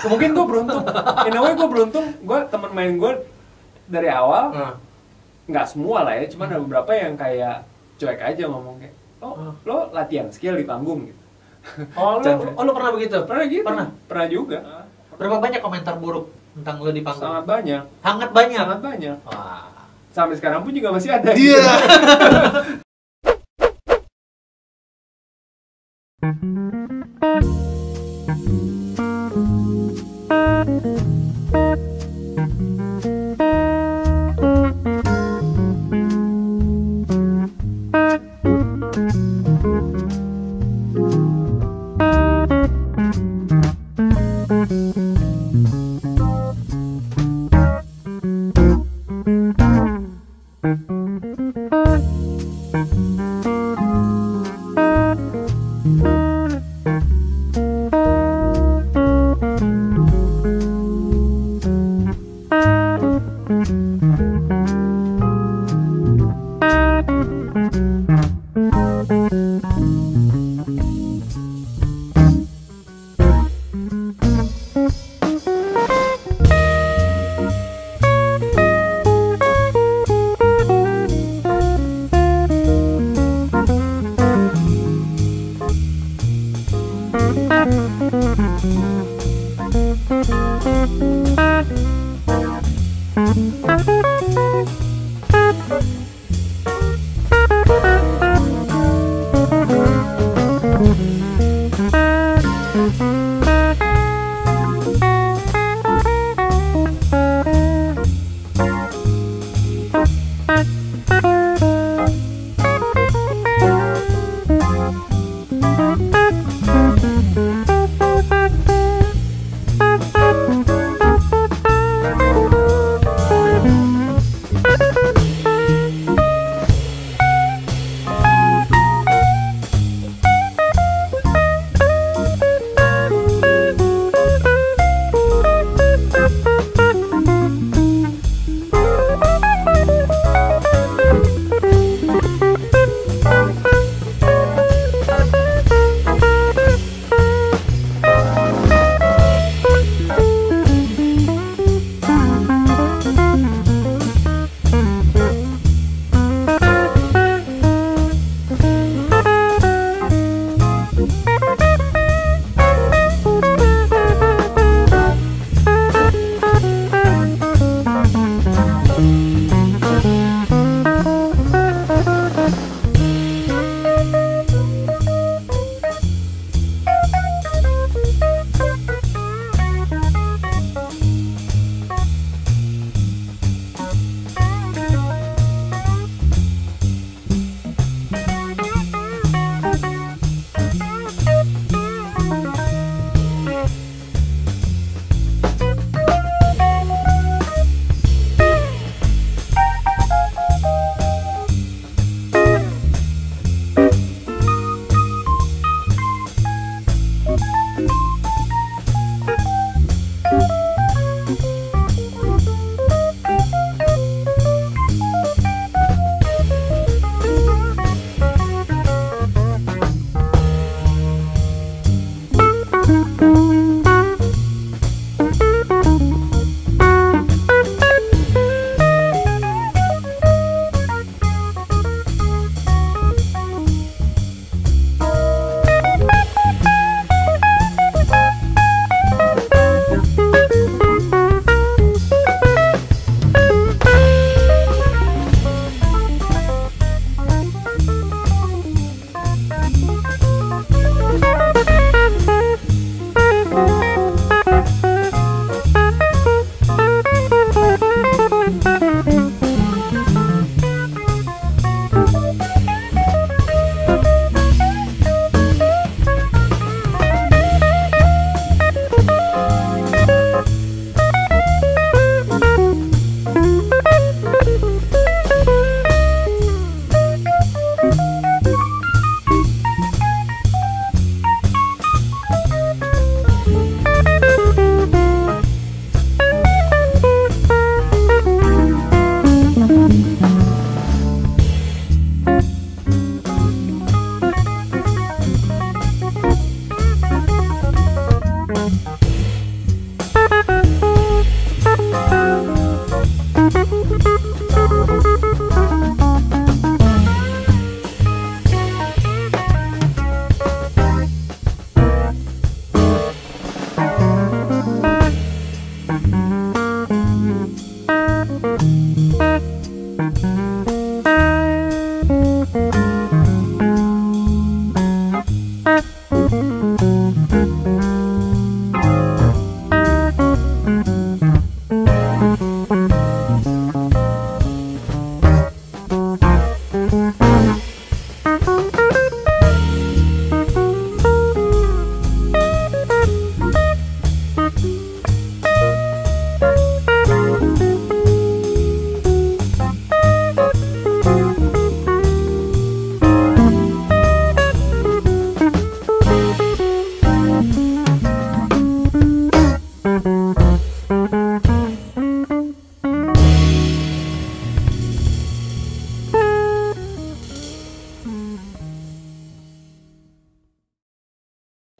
Mungkin gue beruntung. In a way gue beruntung. Gue teman main gue dari awal nggak semua lah ya. Cuman ada beberapa yang kayak cuek aja ngomong kayak, lo latihan skill di panggung gitu. Oh, lo pernah begitu? Pernah gitu. Pernah juga. Berapa banyak komentar buruk tentang lo di panggung? Sangat banyak. Sangat banyak. Sangat banyak. Wah. Sampai sekarang pun juga masih ada. Iya.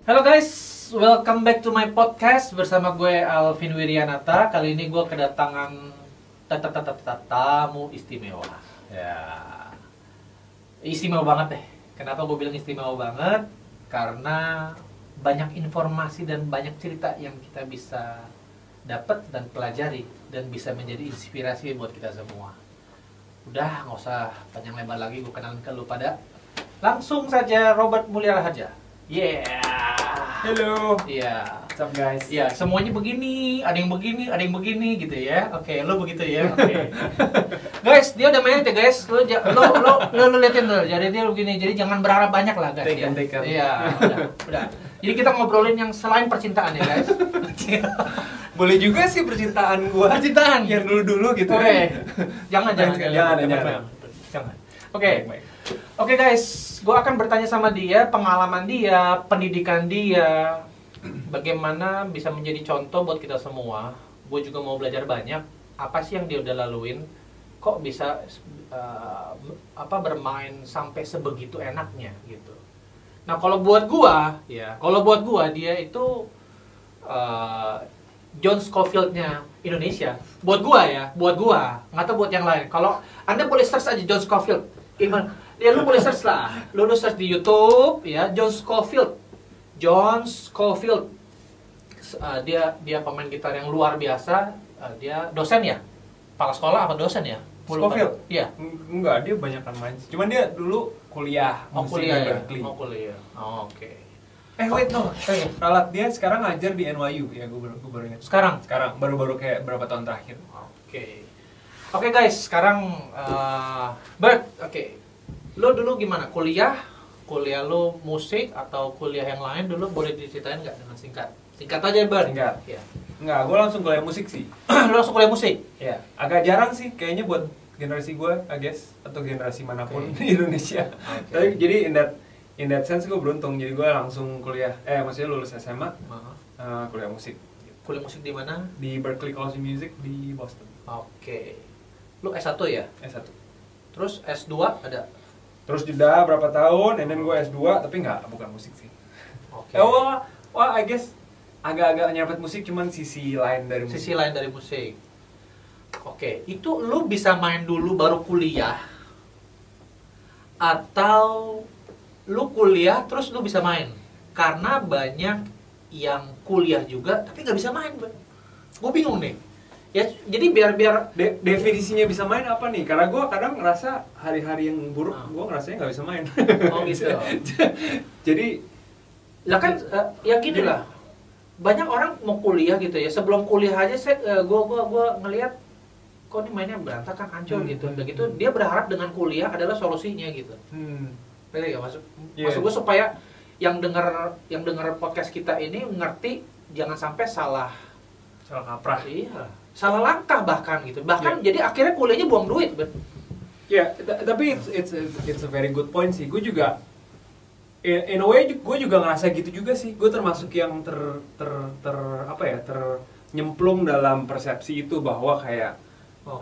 Halo guys, welcome back to my podcast bersama gue Alvin Wiryanata. Kali ini gue kedatangan tamu istimewa. Ya, istimewa banget deh. Kenapa gue bilang istimewa banget? Karena banyak informasi dan banyak cerita yang kita bisa dapat dan pelajari dan bisa menjadi inspirasi buat kita semua. Udah, nggak usah panjang lebar lagi, gue kenalin ke lu pada. Langsung saja Robert Mulia Raharja. Yeah. Hello. Iya. What's up guys? Iya, semuanya begini, ada yang begini gitu ya. Oke, lo begitu ya. Oke. Guys, dia udah main ya guys. Lo liatin tuh. Jadi dia begini. Jadi jangan berharap banyak lah guys. Take. Iya, udah. Jadi kita ngobrolin yang selain percintaan ya guys. Boleh juga sih percintaan gua. Percintaan yang dulu gitu. Oke. Jangan. Oke. Baik. Oke guys, gue akan bertanya sama dia, pengalaman dia, pendidikan dia, bagaimana bisa menjadi contoh buat kita semua. Gue juga mau belajar banyak, apa sih yang dia udah laluin, kok bisa bermain sampai sebegitu enaknya gitu. Nah kalau buat gue, dia itu John Scofield-nya Indonesia. Buat gue, nggak tahu buat yang lain. Kalau Anda boleh search aja John Scofield, gimana? Ya lu boleh search lah. Lu search di YouTube ya, John Scofield. Dia pemain gitar yang luar biasa. Dia dosen ya? Kepala sekolah apa dosen ya? Scofield? Iya. Enggak, dia banyak main. Cuman dia dulu kuliah musik di Berkeley. Kuliah. Oh, oke. Wait no. Ralat dia sekarang ngajar di NYU ya, gue baru ingat. Sekarang baru kayak berapa tahun terakhir. Oke guys, sekarang lo dulu gimana? Kuliah lo musik atau kuliah yang lain dulu, boleh diceritain nggak dengan singkat? Singkat aja Bert. Singkat. Ya. Enggak, gue langsung kuliah musik sih. Lo langsung kuliah musik? Ya, agak jarang sih kayaknya buat generasi gue, I guess, atau generasi manapun di Indonesia. Tapi jadi in that sense gue beruntung, jadi gue langsung kuliah, maksudnya lulus SMA, kuliah musik. Kuliah musik di mana? Di Berklee College of Music di Boston. Oke. Lo S1 ya? S1. Terus S2 ada? Terus jeda berapa tahun, and then gue S2, tapi bukan musik sih. Oke. I guess agak-agak nyerempet musik, cuman sisi lain dari musik. Oke, itu lu bisa main dulu baru kuliah? Atau lu kuliah terus lu bisa main? Karena banyak yang kuliah juga tapi nggak bisa main, gue bingung nih. Ya, jadi biar definisinya bisa main apa nih? Karena gue kadang ngerasa hari-hari yang buruk, gue ngerasanya nggak bisa main. Oh gitu. Jadi, lah kan, ya gini lah. Banyak orang mau kuliah gitu ya. Sebelum kuliah aja, gue ngelihat kok ini mainnya berantakan, hancur gitu. Begitu dia berharap dengan kuliah adalah solusinya gitu. Betul ya, maksud gue supaya yang dengar podcast kita ini ngerti, jangan sampai salah kaprah. Iya. Salah langkah bahkan gitu. Jadi akhirnya kuliahnya buang duit, tapi it's a very good point sih. Gue juga in a way gue juga ngerasa gitu juga sih. Gue termasuk yang nyemplung dalam persepsi itu bahwa kayak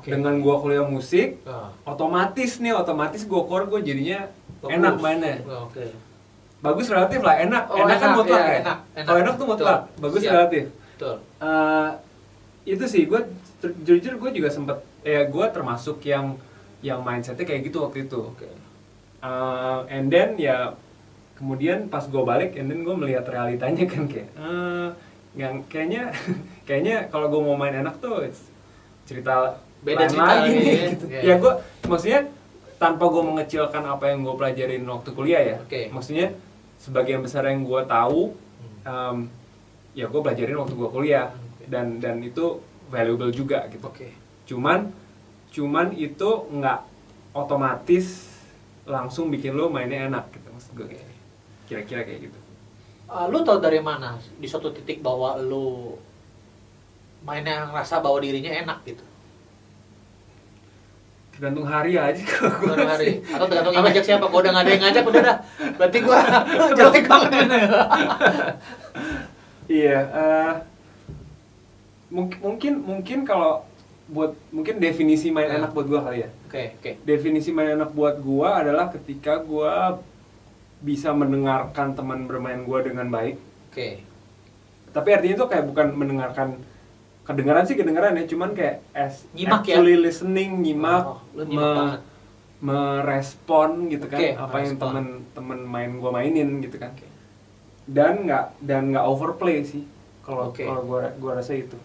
dengan gue kuliah musik, otomatis gue core gue jadinya enak mainnya. Bagus relatif lah, enak kan mutlak ya. Kalau enak tuh mutlak, bagus relatif. Betul. itu sih gue jujur gue juga sempet gue termasuk yang mindsetnya kayak gitu waktu itu. And then ya kemudian pas gue balik, and then gue melihat realitanya kan kayak yang kayaknya kalau gue mau main enak tuh cerita beda cerita lagi nih gitu. Ya Gue maksudnya tanpa gue mengecilkan apa yang gue pelajarin waktu kuliah ya. Maksudnya sebagian besar yang gue tahu ya gue pelajarin waktu gue kuliah dan itu valuable juga gitu. Cuman itu nggak otomatis langsung bikin lo mainnya enak gitu maksud gue. Kira-kira kayak gitu. Lu tau dari mana di suatu titik bahwa lu mainnya ngerasa bahwa dirinya enak gitu? Tergantung hari aja kalau gue. Tergantung hari. Atau tergantung yang ngajak siapa? Kalau udah nggak ada yang ngajak udah dah. Berarti gua jelek banget ini. Iya, mungkin kalau mungkin definisi main enak buat gua kali ya. Oke. Definisi main enak buat gua adalah ketika gua bisa mendengarkan teman bermain gua dengan baik. Tapi artinya itu kayak bukan mendengarkan, kedengaran ya, cuman kayak nyimak actually ya? listening, nyimak, merespon gitu kan apa yang temen main gua mainin gitu kan. Dan nggak overplay sih kalau gua rasa itu.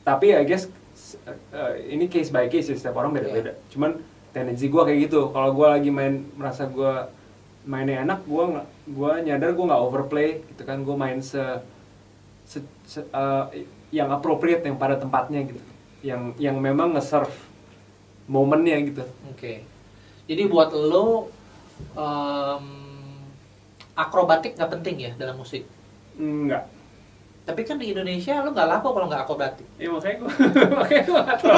Tapi I guess ini case by case ya, setiap orang beda-beda. Cuman tendensi gua kayak gitu. Kalau gua lagi merasa gua mainnya enak, gua nyadar gua nggak overplay gitu kan. Gua main yang appropriate, yang pada tempatnya gitu. Yang memang nge-serve momennya gitu. Jadi buat lo akrobatik nggak penting ya dalam musik? Enggak. Tapi kan di Indonesia lo nggak laku kalau nggak akrobatik. Iya makanya gue nggak tahu.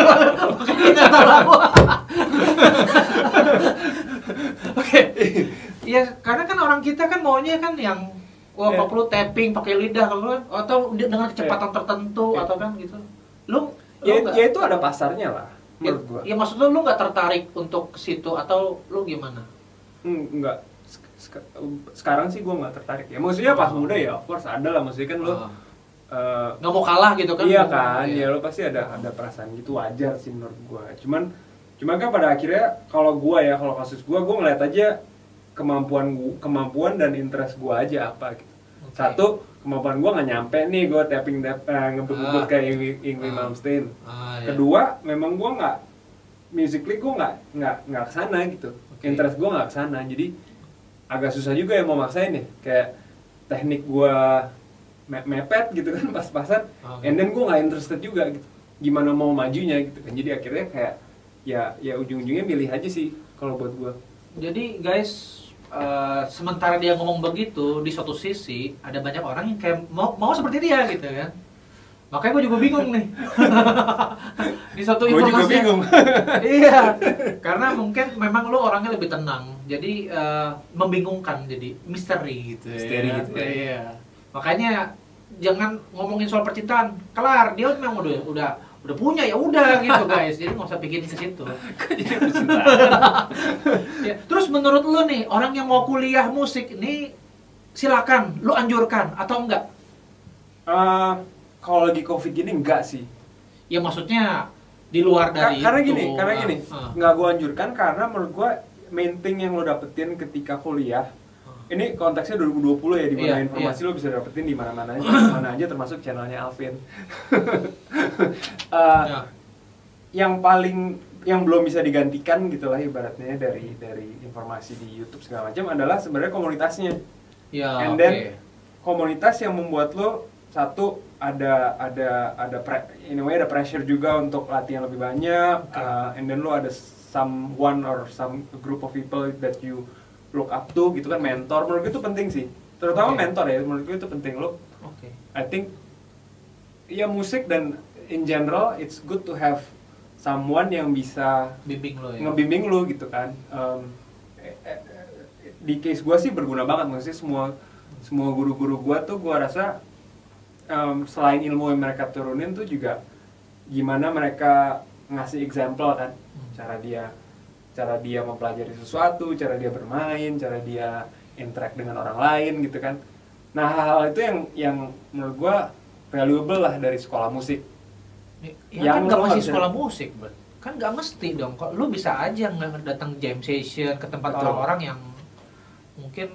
Makanya nggak tahu laku. Ya karena kan orang kita kan maunya kan yang apa perlu tapping pakai lidah kalau atau dengan kecepatan tertentu atau kan gitu. Lo ya itu ada pasarnya lah menurut gue. Ya maksud lo nggak tertarik untuk ke situ atau lo gimana? Enggak. Sekarang sih gue nggak tertarik ya. Maksudnya pas muda ya, of course ada lah. Maksudnya kan lo nggak mau kalah gitu kan? Iya kan, ya lo pasti ada perasaan gitu, wajar sih menurut gue. Cuman kan pada akhirnya kalau kasus gue ngeliat aja kemampuan dan interest gue aja apa gitu. Satu, kemampuan gue nggak nyampe nih gue tapping ngebut kayak Yngwie Malmsteen. Kedua, memang gue nggak musically gue nggak kesana gitu. Interest gue nggak kesana, jadi agak susah juga ya mau maksain ya. Kayak teknik gue mepet gitu kan pas-pasan, and then gue nggak interested juga gitu. Gimana mau majunya gitu kan. Jadi akhirnya kayak ya ujung-ujungnya milih aja sih kalau buat gue. Jadi guys, sementara dia ngomong begitu, di suatu sisi ada banyak orang yang kayak mau seperti dia gitu kan. Makanya gue juga bingung nih. Di suatu informasi. Gue juga bingung. Iya, karena mungkin memang lo orangnya lebih tenang, jadi membingungkan, jadi misteri gitu. Iya. Makanya jangan ngomongin soal percintaan, kelar dia memang udah punya ya udah gitu guys, jadi nggak usah pikirin ke situ. Ya, terus menurut lo nih orang yang mau kuliah musik ini silakan, lo anjurkan atau enggak? Kalau lagi COVID gini enggak sih. Ya maksudnya di luar dari karena gini, nggak gue anjurkan karena menurut gue main thing yang lo dapetin ketika kuliah, ini konteksnya 2020 ya, di mana informasi lo bisa dapetin di mana-mana aja termasuk channelnya Alvin. Yang belum bisa digantikan gitulah ibaratnya dari informasi di YouTube segala macam adalah sebenarnya komunitasnya. And then komunitas yang membuat lo satu ada pressure juga untuk latihan lebih banyak, and then lo ada someone or some group of people that you look up to gitu kan, mentor. Menurut gue itu penting sih, terutama mentor ya, menurut gue itu penting. Lo I think ya musik dan in general it's good to have someone yang bisa ngebimbing lo gitu kan. Di case gue sih berguna banget, maksudnya semua guru-guru gue tuh gue rasa selain ilmu yang mereka turunin tuh juga gimana mereka ngasih example kan, cara dia mempelajari sesuatu, cara dia bermain, cara dia interact dengan orang lain gitu kan. Nah hal-hal itu yang menurut gue valuable lah dari sekolah musik. Ya kan Yang nggak lo mesti nggak bisa- sekolah musik, Bro. Kan nggak mesti dong. Kok lu bisa aja nggak datang jam session ke tempat Betul. orang-orang yang mungkin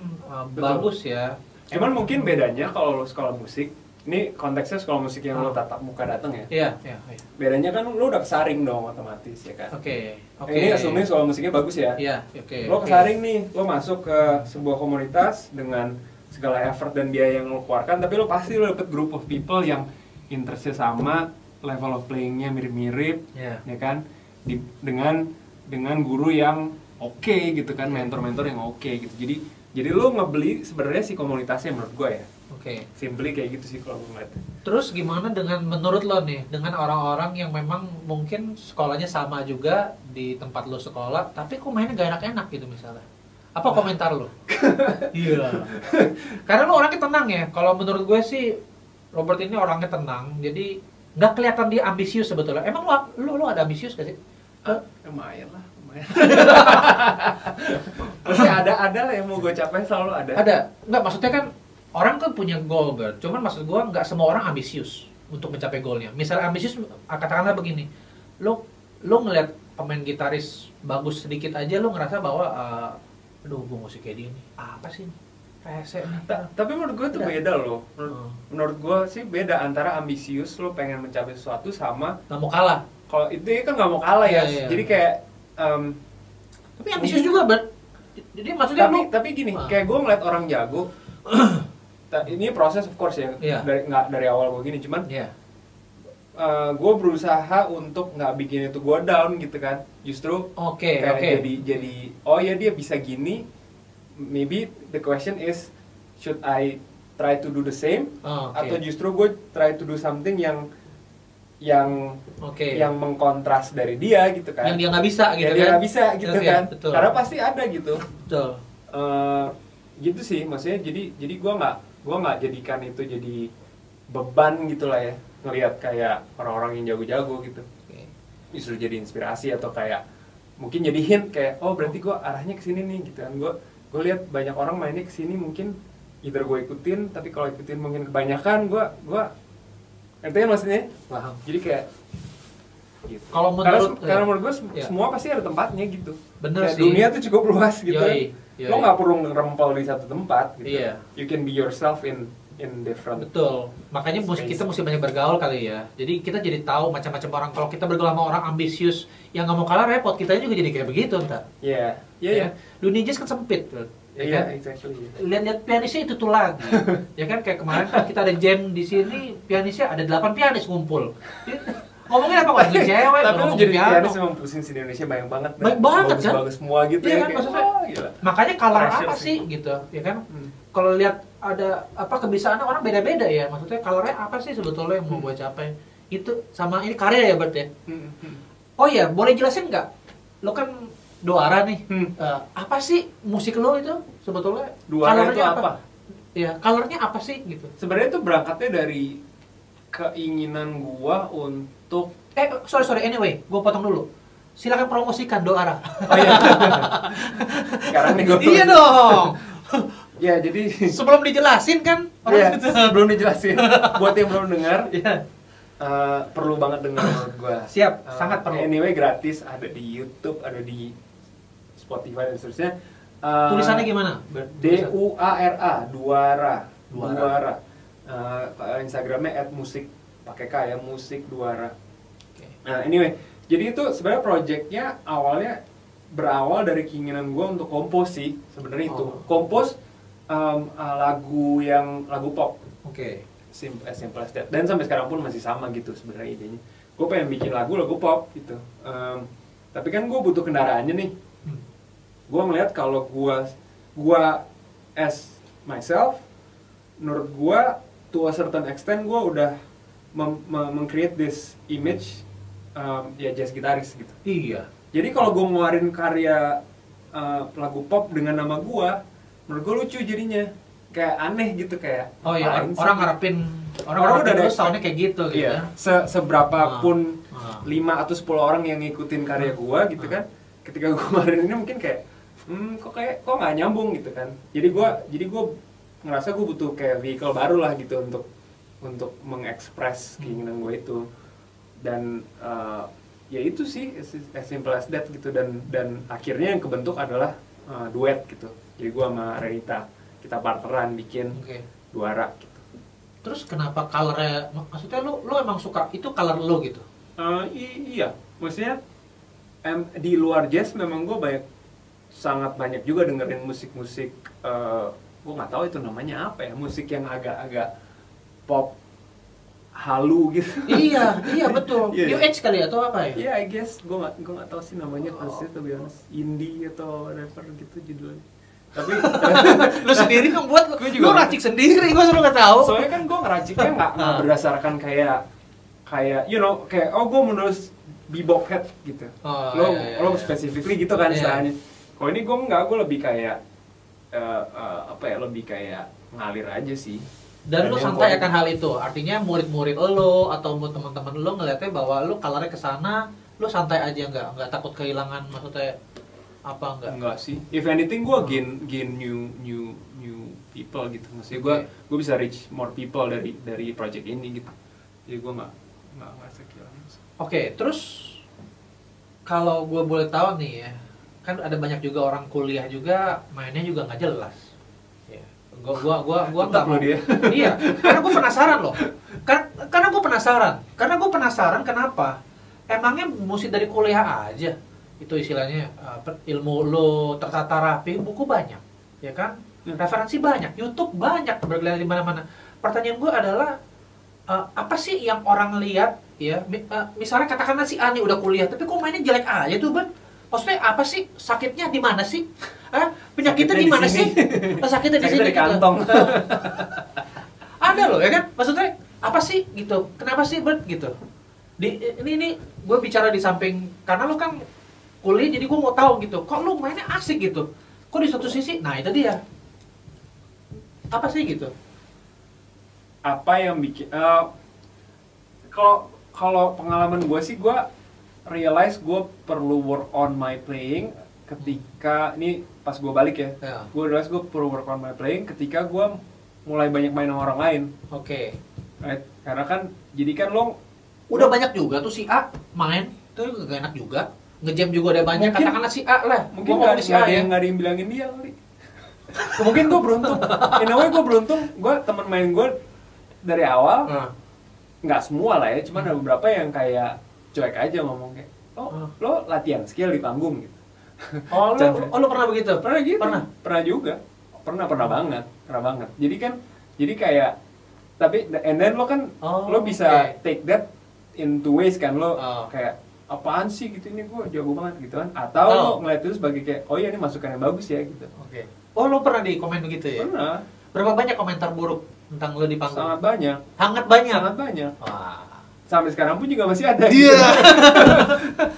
Betul. bagus ya. Cuman mungkin bedanya kalau lo sekolah musik, ini konteksnya sekolah musik yang lo tatap muka datang ya. Iya, iya, iya. Bedanya kan lo udah kesaring dong otomatis ya kan. Oke. Ini assuming sekolah musiknya bagus ya. Iya, oke. Lo kesaring nih, lo masuk ke sebuah komunitas dengan segala effort dan biaya yang lo keluarkan, tapi lo pasti lo dapet group of people yang interestnya sama, level of playingnya mirip-mirip, Iya. ya kan? Dengan guru yang oke gitu kan, mentor-mentor yang oke gitu. Jadi lo ngebeli sebenarnya si komunitasnya menurut gue ya. Oke. Simply kayak gitu sih kalau gue ngeliat. Terus gimana dengan menurut lo nih, dengan orang-orang yang memang mungkin sekolahnya sama juga di tempat lo sekolah, tapi kok mainnya gak enak-enak gitu misalnya? Apa komentar lo? Iya. Karena lo orangnya tenang ya. Kalau menurut gue sih Robert ini orangnya tenang, jadi nggak kelihatan dia ambisius sebetulnya. Emang lo ada ambisius gak sih? Lumayan lah, lumayan. Pasti ada lah yang mau gue capai, selalu ada. Ada. Nggak, maksudnya kan orang kan punya goal, Bert. Cuman maksud gue nggak semua orang ambisius untuk mencapai goalnya. Misalnya ambisius, katakanlah begini, lo ngeliat pemain gitaris bagus sedikit aja, lo ngerasa bahwa aduh, gue musik kayak gini, apa sih ini? Rese nih. Tapi menurut gue tuh beda loh. Menurut gue sih beda antara ambisius, lo pengen mencapai sesuatu, sama Nggak mau kalah. kalau itu kan nggak mau kalah ya. Iya. Jadi kayak Tapi ambisius juga, Bert. Jadi maksudnya tapi gini, kayak gue ngeliat orang jago. Ini proses of course ya. Iya. Dari awal gue gini, cuman Iya. gue berusaha untuk nggak bikin itu gue down gitu kan. Justru Oke. jadi oh ya dia bisa gini. Maybe the question is, should I try to do the same, atau justru gue try to do something yang mengkontras dari dia gitu kan? Yang dia nggak bisa gitu kan? Dia nggak bisa gitu Oke, kan? betul. Karena pasti ada gitu. Betul. Gitu sih, maksudnya jadi gue nggak jadikan itu jadi beban gitulah ya, ngelihat kayak orang-orang yang jago-jago gitu. Justru jadi inspirasi atau kayak mungkin jadi hint kayak oh berarti gue arahnya ke sini nih gitu kan. Gue lihat banyak orang mainnya ke sini, mungkin either gue ikutin, tapi kalau ikutin mungkin kebanyakan gue ngerti kan maksudnya? Paham. Jadi kayak gitu. Kalau karena menurut gue semua pasti ada tempatnya gitu. Bener kayak sih. Dunia tuh cukup luas gitu. Yoi. Lo nggak perlu ngerempel di satu tempat gitu. Iya. You can be yourself in different. Betul. Makanya kita mesti banyak bergaul kali ya. Jadi kita jadi tahu macam-macam orang. Kalau kita bergaul sama orang ambisius yang nggak mau kalah, repot. Kita juga jadi kayak begitu entar. Iya. Dunia jazz kan sempit. Iya, exactly. Lihat pianisnya itu lagi. Ya kan kayak kemarin kan kita ada jam di sini, pianisnya ada 8 pianis ngumpul. Ngomongin apa kok cewek? Tapi lu jadi piano. pianis emang pusing di Indonesia banyak banget. Banyak banget kan? Bagus semua gitu Iya ya. kan, Kayak, maksudnya. gila. Makanya color Pressure apa sih. sih gitu, ya kan? Kalau lihat ada apa kebiasaannya orang beda-beda ya. Maksudnya colornya apa sih sebetulnya yang mau gue capai? Itu sama ini karya ya Bert ya. Oh iya, boleh jelasin nggak? Lo kan Doara nih. Apa sih musik lo itu sebetulnya? Doara itu apa? Ya, colornya apa sih gitu? Sebenarnya itu berangkatnya dari keinginan gua untuk Sorry, anyway, gue potong dulu. Silakan promosikan Doara. oh iya. Sekarang nih gua. Iya dong. Ya, jadi Sebelum dijelasin kan iya, belum dijelasin. Buat yang belum dengar, Iya. perlu banget dengar menurut gua. Siap, sangat perlu. Anyway, gratis, ada di YouTube, ada di Spotify dan seterusnya. Tulisannya gimana? DUARA, Duara. Instagramnya @musik pakai K ya, musik Duara. Nah, anyway, jadi itu sebenarnya projectnya awalnya berawal dari keinginan gue untuk kompos sih, sebenarnya itu. Kompos lagu pop. Oke. Simple as that. Dan sampai sekarang pun masih sama gitu sebenarnya idenya. Gue pengen bikin lagu pop gitu. Tapi kan gue butuh kendaraannya nih. Gue ngeliat kalau gue as myself, menurut gue to a certain extent gue udah meng-create this image ya jazz gitaris gitu. Iya. Jadi kalau gue ngeluarin karya lagu pop dengan nama gue, menurut gue lucu jadinya, kayak aneh gitu kayak. Oh iya, orang ngarepin orang udah ada ada soundnya kayak gitu gitu. Iya. Seberapa pun 5 atau 10 orang yang ngikutin karya gue gitu kan, ketika gue ngeluarin ini mungkin kayak kok nggak nyambung gitu kan. Jadi gue ngerasa gue butuh kayak vehicle baru lah gitu untuk untuk mengekspres keinginan gue itu. Dan ya itu sih as simple as that gitu. Dan akhirnya yang kebentuk adalah duet gitu. Jadi gue sama Renita kita partneran bikin Duara gitu. Terus kenapa colornya, maksudnya lu emang suka itu color lu gitu? Iya, maksudnya di luar jazz memang gue sangat banyak juga dengerin musik-musik, gue nggak tahu itu namanya apa ya, musik yang agak-agak pop halu gitu. Iya betul. New Age kali atau apa ya? Iya, I guess gue nggak tahu sih namanya pasti, to be honest, indie atau whatever gitu judulnya. Tapi lu sendiri membuat, lu racik sendiri, gue selalu nggak tahu. Soalnya kan gue ngeraciknya nggak berdasarkan kayak you know, kayak gue menulis bebop head gitu. Lo specifically gitu kan istilahnya. Kalau ini gue enggak, gue lebih kayak lebih kayak ngalir aja sih. Dan lu santai akan hal itu, artinya murid-murid lo atau teman-teman lo ngeliatnya bahwa lu colornya kesana, lu santai aja, nggak takut kehilangan, maksudnya apa enggak sih. If anything gue gain new people gitu, maksudnya gue bisa reach more people dari project ini gitu. Jadi gue nggak kehilangan. Oke, terus kalau gue boleh tahu nih ya, kan ada banyak juga orang kuliah juga mainnya juga nggak jelas. Gua nggak mau dia. Iya, karena gue penasaran loh. Karena gue penasaran kenapa? Emangnya mesti dari kuliah aja? Itu istilahnya ilmu lo tertata rapi, buku banyak, ya kan? Referensi banyak, YouTube banyak, bergelar di mana-mana. Pertanyaan gue adalah apa sih yang orang lihat ya? Misalnya katakanlah si Ani udah kuliah, tapi kok mainnya jelek aja tuh, Ben? Maksudnya apa sih? Sakitnya di mana sih? Penyakitnya di mana sih? Sakitnya di sini. Di kantong. Ada loh ya kan? Maksudnya apa sih gitu? Kenapa sih, Bert gitu? Ini gue bicara di samping, karena lo kan kuliah, jadi gue mau tahu gitu. Kok lo mainnya asik gitu? Kok di satu sisi? Nah itu dia. Apa sih gitu? Apa yang bikin? Kalau pengalaman gue sih, gue realize gue perlu work on my playing ketika ini pas gue balik ya. Gue realize gue perlu work on my playing ketika gue mulai banyak main sama orang lain. Oke. Right? Karena kan jadi kan lo udah banyak juga tuh si A main, tuh gak enak juga. Ngejam juga ada banyak. Katakanlah si A lah. Mungkin nggak ada yang bilangin dia kali. Mungkin gue beruntung. In a way gue beruntung. Gue teman main gue dari awal. Nggak semua lah ya. Cuman ada beberapa yang kayak cuek aja ngomong kayak, lo latihan skill di panggung gitu. Lo pernah begitu? Pernah gitu. Pernah juga. Pernah banget. Jadi kayak, tapi and then lo kan lo bisa take that in two ways kan, lo kayak apaan sih gitu, ini gue jago banget gitu kan, atau lo ngeliat itu sebagai kayak oh iya ini masukan yang bagus ya gitu. Oh lo pernah di komen begitu ya? Pernah. Berapa banyak komentar buruk tentang lo di panggung? Sangat banyak. Sangat banyak. Wah. Sampai sekarang pun juga masih ada. Iya.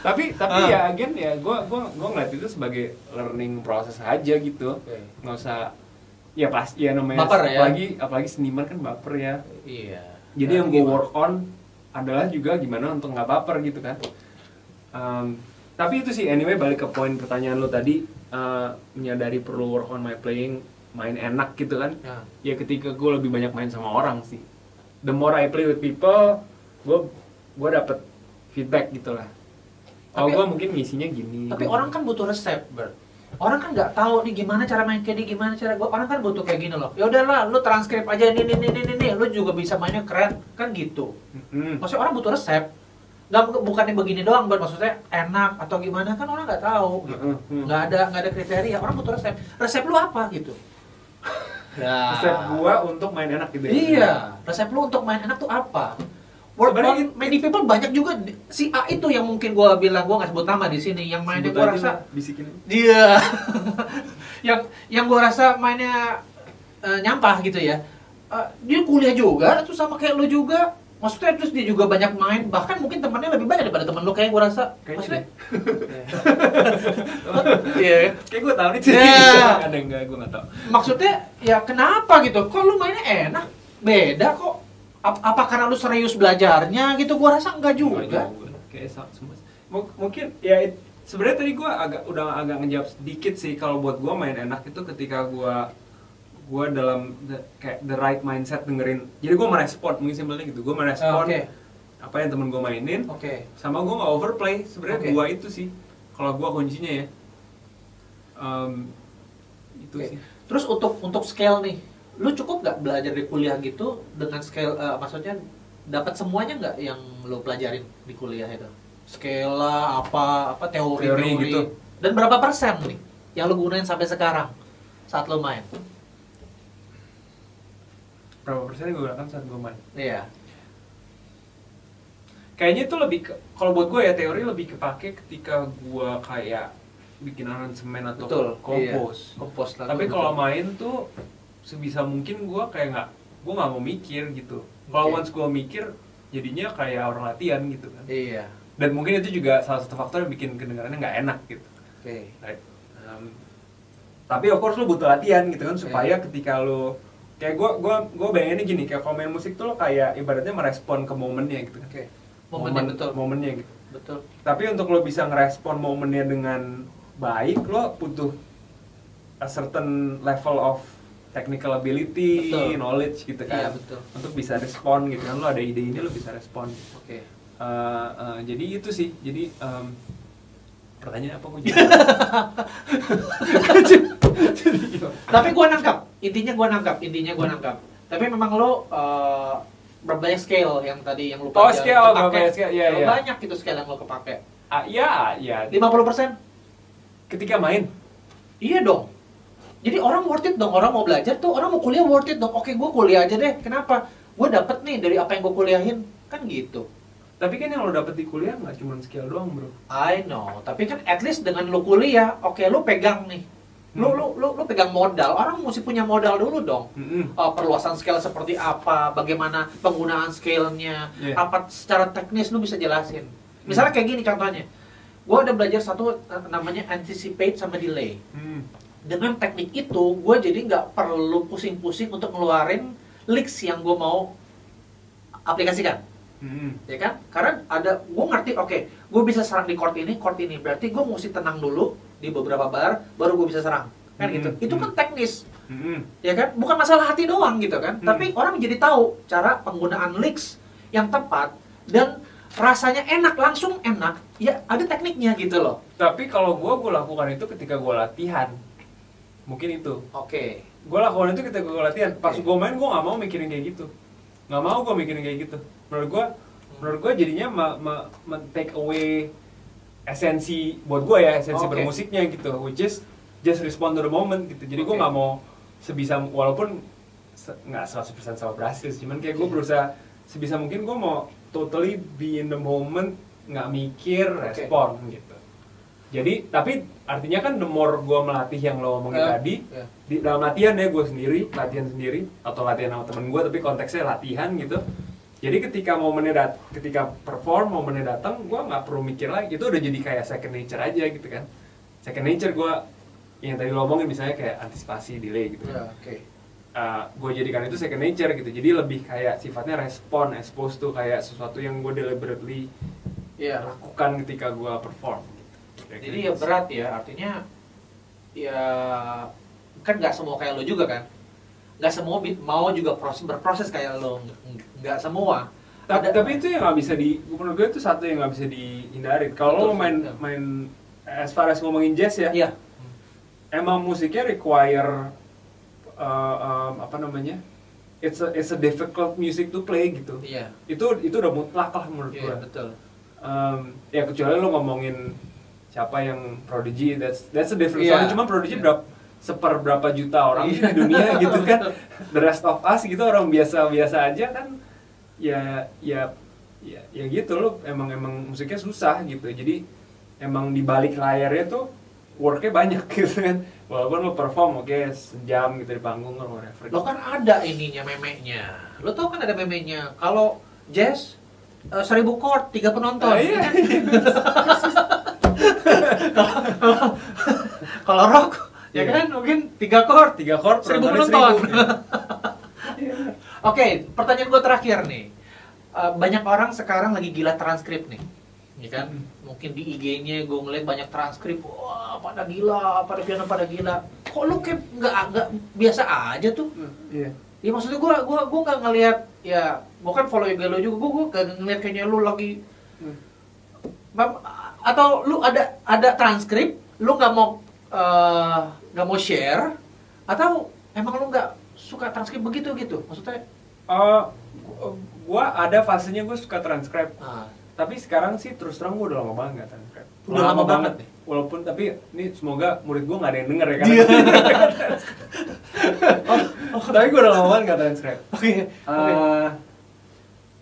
Tapi ya again ya gue ngeliat itu sebagai learning proses aja gitu. Nggak usah ya pas ya namanya baper, apalagi seniman kan baper ya. Iya. Jadi yang gue work on adalah juga gimana untuk nggak baper gitu kan. Tapi itu sih anyway, balik ke poin pertanyaan lo tadi, menyadari perlu work on my playing, main enak gitu kan. Ya ketika gue lebih banyak main sama orang sih. The more I play with people, gue dapet feedback gitulah. Oh gue mungkin ngisinya gini. Tapi orang kan butuh resep, Bert. Orang kan nggak tahu nih gimana cara main kayak ini, gimana cara orang kan butuh kayak gini loh. Ya udahlah, lu transkrip aja nih, lu juga bisa mainnya keren kan gitu. Maksudnya orang butuh resep. Bukannya begini doang, Bert. Maksudnya enak atau gimana kan orang nggak tahu. Gitu. Nggak ada kriteria. Orang butuh resep. Resep lu apa gitu? Resep gua untuk main enak gitu ya. Iya. Resep lu untuk main enak tuh apa? Many people banyak juga si A itu yang mungkin gue bilang, gue nggak sebut nama di sini, yang mainnya gue rasa bisikin dia yang gue rasa mainnya nyampah gitu ya. Dia kuliah juga terus sama kayak lo juga, maksudnya terus dia juga banyak main, bahkan mungkin temannya lebih banyak daripada teman lo kayak gue rasa. Maksudnya iya kayak gue tahu nih sih. Ada enggak gue nggak tahu maksudnya ya kenapa gitu, kok lo mainnya enak beda kok. Apa karena lu serius belajarnya gitu? Gua rasa enggak juga. Kayak mungkin ya sebenarnya tadi gua udah agak ngejawab sedikit sih. Kalau buat gua main enak itu ketika gua gue dalam kayak the right mindset dengerin. Jadi gue merespon, mungkin simpelnya gitu. Gue merespon apa yang temen gue mainin. Sama gue nggak overplay. Sebenarnya dua itu sih. Kalau gue kuncinya ya. Itu sih. Terus untuk scale nih, lu cukup nggak belajar di kuliah gitu dengan scale? Maksudnya dapat semuanya nggak yang lu pelajarin di kuliah itu? Skala apa teori gitu. Dan berapa persen nih yang lu gunain sampai sekarang saat lu main? Berapa persen yang gue gunakan saat gue main? Iya. Kayaknya itu lebih kalau buat gue ya, teori lebih kepake ketika gue kayak bikin aransemen atau kompos. Iya. Tapi kalau main tuh sebisa mungkin gue kayak gue nggak mau mikir gitu. Kalau once gue mikir jadinya kayak orang latihan gitu kan. Iya. Dan mungkin itu juga salah satu faktor yang bikin kedengarannya nggak enak gitu. Right? Tapi of course lu butuh latihan gitu kan supaya ketika lu kayak gue bayanginnya gini, kayak kalau main musik tuh lo kayak ibaratnya merespon ke momennya gitu kan. Momennya gitu. Betul. Tapi untuk lo bisa ngerespon momennya dengan baik, lo butuh a certain level of technical ability, knowledge gitu kan. Iya, betul. Untuk bisa respon gitu kan, lo ada ide ini lo bisa respon. Jadi itu sih. Jadi pertanyaan apa gue jadi? Tapi gue nangkap. Intinya gue nangkap. Tapi memang lo berbanyak scale yang tadi yang lu pakai. Banyak itu scale yang lo kepake. Iya. 50%? Ketika main. Iya dong. Jadi orang worth it dong, orang mau belajar tuh, orang mau kuliah worth it dong. Oke, gue kuliah aja deh. Kenapa? Gue dapet nih dari apa yang gue kuliahin, kan gitu. Tapi kan yang lo dapet di kuliah nggak cuma skill doang, bro. I know. Tapi kan at least dengan lo kuliah, oke, lo pegang nih. Lo pegang modal. Orang mesti punya modal dulu dong. Perluasan scale seperti apa, bagaimana penggunaan scale-nya, apa secara teknis lo bisa jelasin. Misalnya kayak gini contohnya. Gue udah belajar satu namanya anticipate sama delay. Dengan teknik itu, gue jadi nggak perlu pusing-pusing untuk ngeluarin licks yang gue mau aplikasikan. Ya kan? Karena gue ngerti, oke, gue bisa serang di chord ini, berarti gue mesti tenang dulu di beberapa bar, baru gue bisa serang, kan gitu. Itu kan teknis, ya kan? Bukan masalah hati doang gitu kan? Tapi orang jadi tahu cara penggunaan licks yang tepat dan rasanya enak, langsung enak. Ya ada tekniknya gitu loh. Tapi kalau gue lakukan itu ketika gue latihan, mungkin itu. Gue lakukan itu ketika gue latihan. Pas gue main gue nggak mau mikirin kayak gitu. Nggak mau gue mikirin kayak gitu. Menurut gue jadinya take away esensi buat gue ya, esensi bermusiknya gitu, which is just respond to the moment gitu. Jadi gue nggak mau sebisa, walaupun nggak 100% sama berhasil, cuman kayak gue berusaha sebisa mungkin gue mau totally be in the moment, nggak mikir, respon gitu. Jadi tapi artinya kan the more gue melatih yang lo ngomongin tadi, di dalam latihan ya gue sendiri, latihan sendiri atau latihan sama temen gue, tapi konteksnya latihan gitu. Jadi ketika ketika perform momennya datang, gue nggak perlu mikir lagi, itu udah jadi kayak second nature aja gitu kan. Second nature gue yang tadi lo ngomongin misalnya kayak antisipasi, delay gitu. Gue jadikan itu second nature gitu, jadi lebih kayak sifatnya respon, expose tuh kayak sesuatu yang gue deliberately lakukan ketika gue perform gitu. Jadi ya berat ya, artinya ya kan nggak semua kayak lo juga kan, nggak semua mau juga berproses kayak lo, nggak semua. Tapi itu yang nggak bisa menurut gue itu satu yang nggak bisa dihindarin. Kalau lo main as far as ngomongin jazz ya, emang musiknya require apa namanya, it's a difficult music to play gitu. Itu udah mutlak lah menurut gue. Betul. Ya kecuali lo ngomongin siapa yang Prodigy, that's a different story. Cuma Prodigy seberapa juta orang di dunia gitu kan. The rest of us gitu orang biasa aja kan. Ya gitu lo emang musiknya susah gitu. Jadi emang di balik layarnya tuh worknya banyak gitu kan. Walaupun lo perform sejam gitu di panggung atau whatever. Lo kan ada ininya, memenya. Lo tau kan ada memenya. Kalau jazz 1000 chord, 3 penonton. Kalau rock ya kan mungkin 3 chord, 1000 penonton. Oke, pertanyaan gue terakhir nih. Banyak orang sekarang lagi gila transkrip nih. Ya kan? Mungkin di IG-nya gue ngeliat banyak transkrip, wah pada gila, pada piano pada gila. kok lu kayak nggak biasa aja tuh. Iya. Ya maksudnya gua nggak ngelihat, ya gua kan follow IG lu juga, gua nggak ngelihat kayaknya lu lagi atau lu ada transkrip, lu nggak mau share, atau emang lu nggak suka transkrip begitu gitu, maksudnya? Gua ada fasenya gue suka transcribe. Tapi sekarang sih terus terang gue udah lama banget nggak transcribe. Udah lama banget nih. Walaupun tapi ini semoga murid gue nggak ada yang denger ya kan. Tapi gue udah lama banget nggak transcribe. Oke.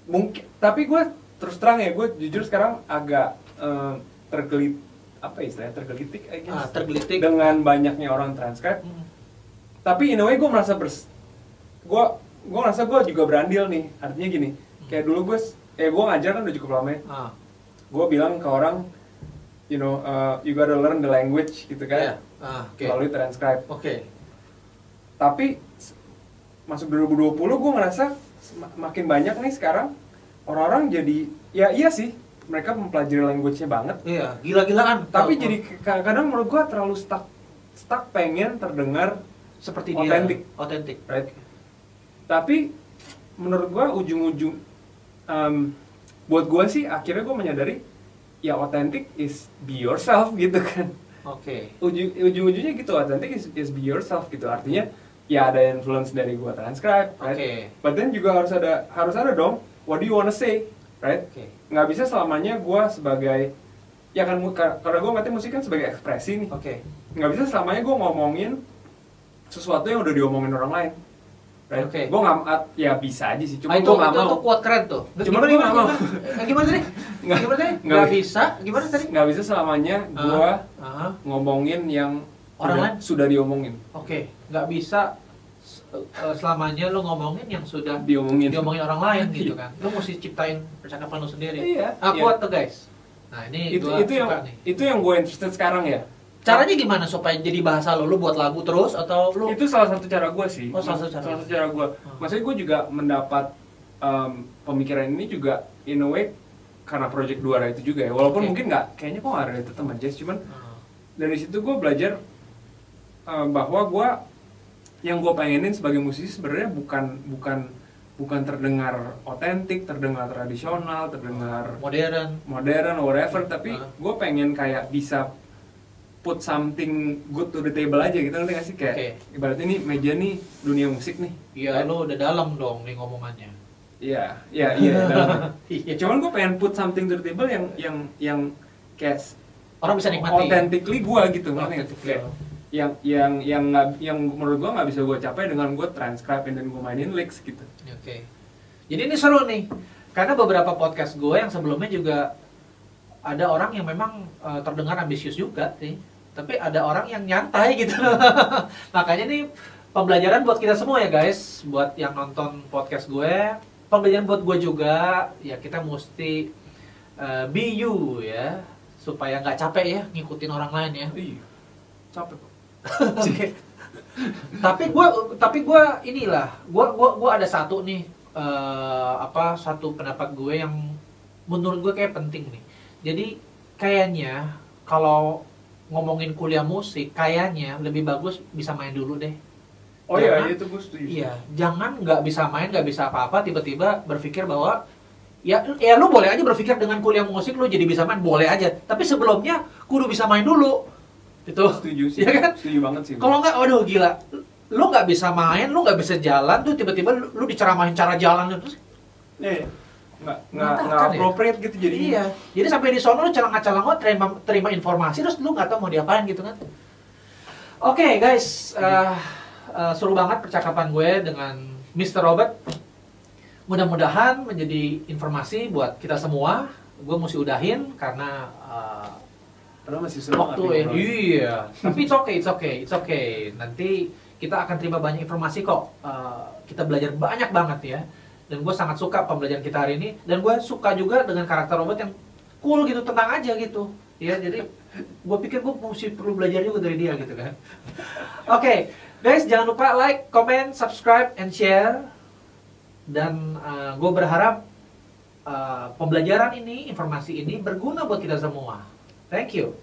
Mungkin. Tapi gue terus terang ya, gue jujur sekarang agak tergelitik I guess. Tergelitik Dengan banyaknya orang transcribe. Tapi in a way gue merasa gue ngerasa gue juga berandil nih. Artinya gini, kayak dulu gue ngajar kan udah cukup lama ya. Gue bilang ke orang, you know, you gotta learn the language gitu kan. Melalui transcribe. Tapi masuk 2020 gue ngerasa makin banyak nih sekarang orang-orang jadi, ya iya sih, mereka mempelajari language-nya banget. Iya, gila-gilaan. Tapi jadi kadang menurut gue terlalu stuck pengen terdengar seperti otentik, right? Tapi menurut gue ujung-ujung buat gue sih akhirnya gue menyadari ya otentik is be yourself gitu kan. Ujung-ujungnya gitu, otentik is be yourself gitu. Artinya ya ada influence dari gue transcribe, right? But then juga harus ada dong, what do you wanna say, right? Nggak bisa selamanya gue sebagai, ya kan karena gue ngerti musik kan sebagai ekspresi nih. Nggak bisa selamanya gue ngomongin sesuatu yang udah diomongin orang lain. Right? Gue nggak, ya bisa aja sih, cuma gue nggak mau. Itu kuat keren tuh. Cuma gue nggak mau. Gimana tadi? Nggak bisa. Gimana tadi? Nggak bisa selamanya gue ngomongin yang orang lain sudah diomongin. Nggak bisa selamanya lo ngomongin yang sudah diomongin orang lain gitu kan. Lo mesti ciptain percakapan lo sendiri. Iya. Kuat tuh guys. Nah ini itu yang gue interested sekarang ya. Caranya gimana supaya jadi bahasa lo? Lo buat lagu terus atau lo? Itu salah satu cara gue sih. Salah satu cara gue. Maksudnya gue juga mendapat pemikiran ini juga in a way karena project Duara itu juga ya. Walaupun mungkin kayaknya kok nggak related sama jazz, cuman dari situ gue belajar bahwa yang gue pengenin sebagai musisi sebenarnya bukan terdengar otentik, terdengar tradisional, terdengar modern whatever, tapi gue pengen kayak bisa put something good to the table aja gitu, ngerti gak sih? Kayak ibaratnya ini meja nih dunia musik nih. Iya, lo udah dalam dong nih ngomongannya. Iya dalam. Cuman gue pengen put something to the table yang kayak orang bisa nikmati. Authentically gue gitu, ngerti gak sih? Yang menurut gue nggak bisa gue capai dengan gue transcribe dan gue mainin licks gitu. Jadi ini seru nih, karena beberapa podcast gue yang sebelumnya juga ada orang yang memang terdengar ambisius juga sih, tapi ada orang yang nyantai gitu. Makanya nih pembelajaran buat kita semua ya guys, buat yang nonton podcast gue, pembelajaran buat gue juga. Ya kita mesti be you ya, supaya nggak capek ya ngikutin orang lain ya. Capek kok. tapi gue inilah, gue ada satu nih satu pendapat gue yang menurut gue kayak penting nih. Jadi kayaknya kalau ngomongin kuliah musik, kayaknya lebih bagus bisa main dulu deh. Itu gue setuju. Iya, jangan nggak bisa main, nggak bisa apa-apa, tiba-tiba berpikir bahwa ya lu boleh aja berpikir dengan kuliah musik lu jadi bisa main, boleh aja. Tapi sebelumnya kudu bisa main dulu. Itu setuju sih. Ya kan? Setuju banget sih. Kalau nggak, waduh gila. Lu nggak bisa main, lu nggak bisa jalan tuh, tiba-tiba lu diceramahin cara jalan terus. Nggak appropriate gitu jadi. Iya. Jadi sampai di sono lu calang-calang terima informasi terus lu nggak tahu mau diapain gitu kan. Oke, guys, seru banget percakapan gue dengan Mr. Robert. Mudah-mudahan menjadi informasi buat kita semua. Gue mesti udahin karena masih seru waktu ya. Iya. Tapi it's okay. Nanti kita akan terima banyak informasi kok. Kita belajar banyak banget ya. Dan gue sangat suka pembelajaran kita hari ini. Dan gue suka juga dengan karakter Robert yang cool gitu, tenang aja gitu. Ya, jadi gue pikir gue mesti perlu belajar juga dari dia gitu kan. Oke, guys, jangan lupa like, comment, subscribe, and share. Dan gue berharap pembelajaran ini, informasi ini berguna buat kita semua. Thank you.